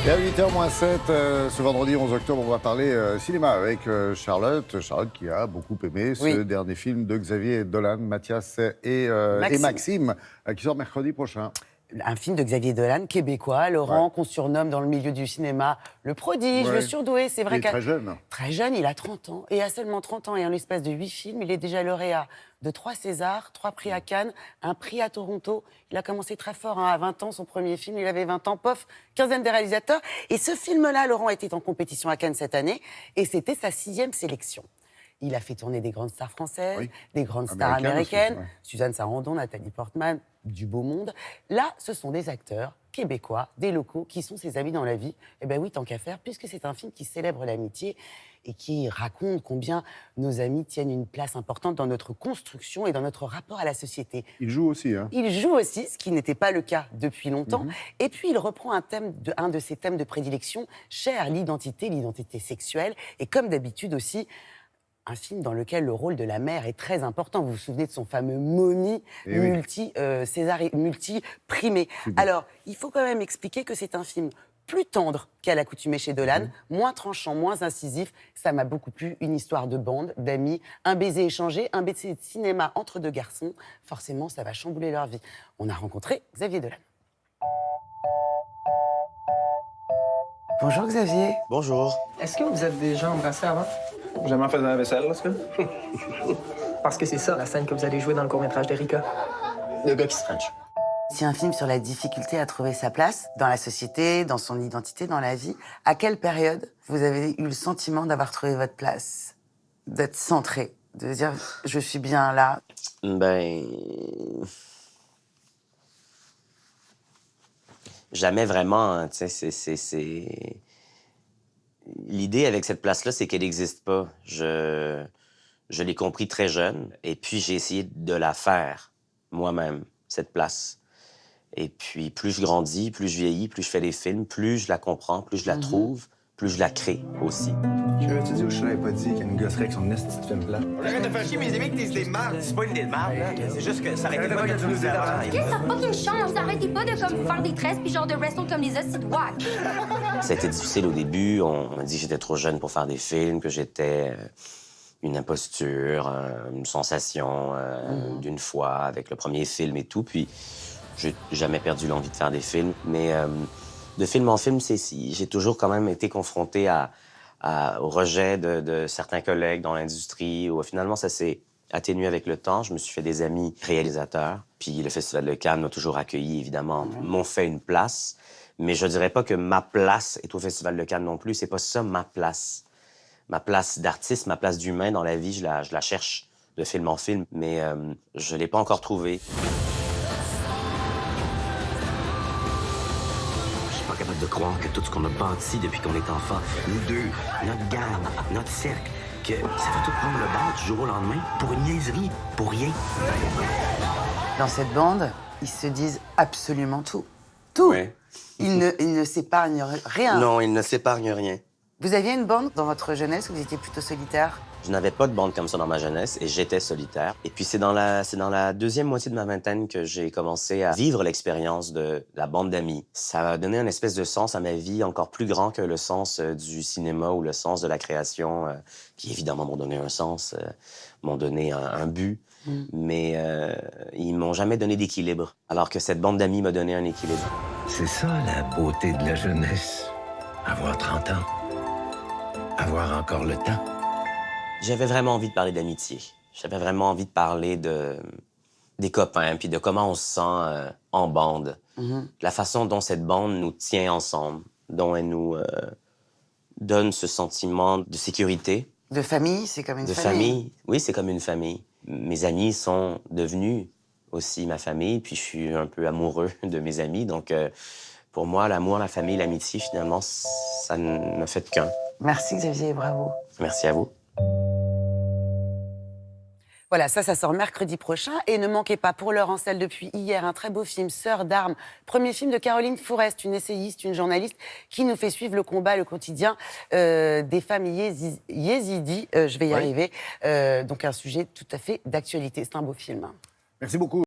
Et à 8h-7, ce vendredi 11 octobre, on va parler cinéma avec Charlotte. Charlotte qui a beaucoup aimé ce dernier film de Xavier Dolan, Mathias et Maxime, qui sort mercredi prochain. Un film de Xavier Dolan, québécois, Laurent, qu'on surnomme dans le milieu du cinéma le prodige, le surdoué. C'est vrai qu'il est très jeune. Très jeune, il a 30 ans. Et à seulement 30 ans et en l'espace de 8 films, il est déjà lauréat de 3 Césars, 3 prix à Cannes, un prix à Toronto. Il a commencé très fort, à 20 ans, son premier film. Il avait 20 ans, pof, quinzaine des réalisateurs. Et ce film-là, Laurent, était en compétition à Cannes cette année. Et c'était sa 6e sélection. Il a fait tourner des grandes stars françaises, des grandes stars américaines, aussi, Suzanne Sarandon, Nathalie Portman, du beau monde. Là, ce sont des acteurs québécois, des locaux, qui sont ses amis dans la vie. Eh bien oui, tant qu'à faire, puisque c'est un film qui célèbre l'amitié et qui raconte combien nos amis tiennent une place importante dans notre construction et dans notre rapport à la société. Il joue aussi, hein. Il joue aussi, ce qui n'était pas le cas depuis longtemps. Et puis, il reprend un de ses thèmes de prédilection, cher, l'identité sexuelle, et comme d'habitude aussi, un film dans lequel le rôle de la mère est très important. Vous vous souvenez de son fameux Mommy multi-primé. Alors, il faut quand même expliquer que c'est un film plus tendre qu'à l'accoutumée chez Dolan, moins tranchant, moins incisif. Ça m'a beaucoup plu. Une histoire de bande, d'amis, un baiser échangé, un baiser de cinéma entre deux garçons. Forcément, ça va chambouler leur vie. On a rencontré Xavier Dolan. Bonjour Xavier. Bonjour. Est-ce que vous êtes déjà embrassé avant? Jamais fait de la vaisselle, là, ce Parce que c'est ça, la scène que vous allez jouer dans le court-métrage d'Erika. Le gars qui se french. C'est un film sur la difficulté à trouver sa place dans la société, dans son identité, dans la vie. À quelle période vous avez eu le sentiment d'avoir trouvé votre place, d'être centré, de dire « je suis bien là » ? Jamais vraiment, tu sais, c'est... L'idée avec cette place-là, c'est qu'elle n'existe pas. Je l'ai compris très jeune, et puis j'ai essayé de la faire moi-même, cette place. Et puis, plus je grandis, plus je vieillis, plus je fais des films, plus je la comprends, plus je la trouve, plus je la crée aussi. Tu dis où je t'avais pas dit qu'il y a une gosserie avec son esti de film plat? Arrête de faire chier mes amis que t'es idées de merde. C'est pas une idée de merde, là. C'est juste que ça aurait été pas que tu nous avant. Qu'est-ce que ça fucking change? Arrêtez pas de comme faire des tresses puis genre de wrestle comme des hosties de wack. Ça a été difficile au début. On m'a dit que j'étais trop jeune pour faire des films, que j'étais une imposture, une sensation d'une fois avec le premier film et tout. Puis j'ai jamais perdu l'envie de faire des films. Mais de film en film, j'ai toujours quand même été confronté au rejet de certains collègues dans l'industrie. Où finalement, ça s'est atténué avec le temps. Je me suis fait des amis réalisateurs. Puis le Festival de Cannes m'a toujours accueilli, évidemment, m'ont fait une place. Mais je dirais pas que ma place est au Festival de Cannes non plus. C'est pas ça, ma place. Ma place d'artiste, ma place d'humain dans la vie, je la cherche de film en film. Mais je l'ai pas encore trouvée. De croire que tout ce qu'on a bâti depuis qu'on est enfant, nous deux, notre gang, notre cercle, que ça va tout prendre le bord du jour au lendemain pour une niaiserie, pour rien. Dans cette bande, ils se disent absolument tout. Tout. Ouais. Ils ne s'épargnent rien. Non, ils ne s'épargnent rien. Vous aviez une bande dans votre jeunesse où vous étiez plutôt solitaire? Je n'avais pas de bande comme ça dans ma jeunesse et j'étais solitaire. Et puis c'est dans la deuxième moitié de ma vingtaine que j'ai commencé à vivre l'expérience de la bande d'amis. Ça a donné une espèce de sens à ma vie encore plus grand que le sens du cinéma ou le sens de la création, qui évidemment m'ont donné un sens, m'ont donné un but. Mais ils m'ont jamais donné d'équilibre, alors que cette bande d'amis m'a donné un équilibre. C'est ça la beauté de la jeunesse. Avoir 30 ans. Avoir encore le temps. J'avais vraiment envie de parler d'amitié. J'avais vraiment envie de parler des copains, puis de comment on se sent en bande. La façon dont cette bande nous tient ensemble, dont elle nous donne ce sentiment de sécurité. De famille, c'est comme une famille. De famille, oui, c'est comme une famille. Mes amis sont devenus aussi ma famille, puis je suis un peu amoureux de mes amis. Donc, pour moi, l'amour, la famille, l'amitié, finalement, ça ne fait qu'un. Merci Xavier, bravo. Merci à vous. Voilà, ça sort mercredi prochain. Et ne manquez pas, pour l'heure en salle depuis hier, un très beau film, Sœurs d'armes. Premier film de Caroline Fourest, une essayiste, une journaliste, qui nous fait suivre le combat, le quotidien des femmes yézidis. Je vais y arriver. Donc un sujet tout à fait d'actualité. C'est un beau film. Merci beaucoup.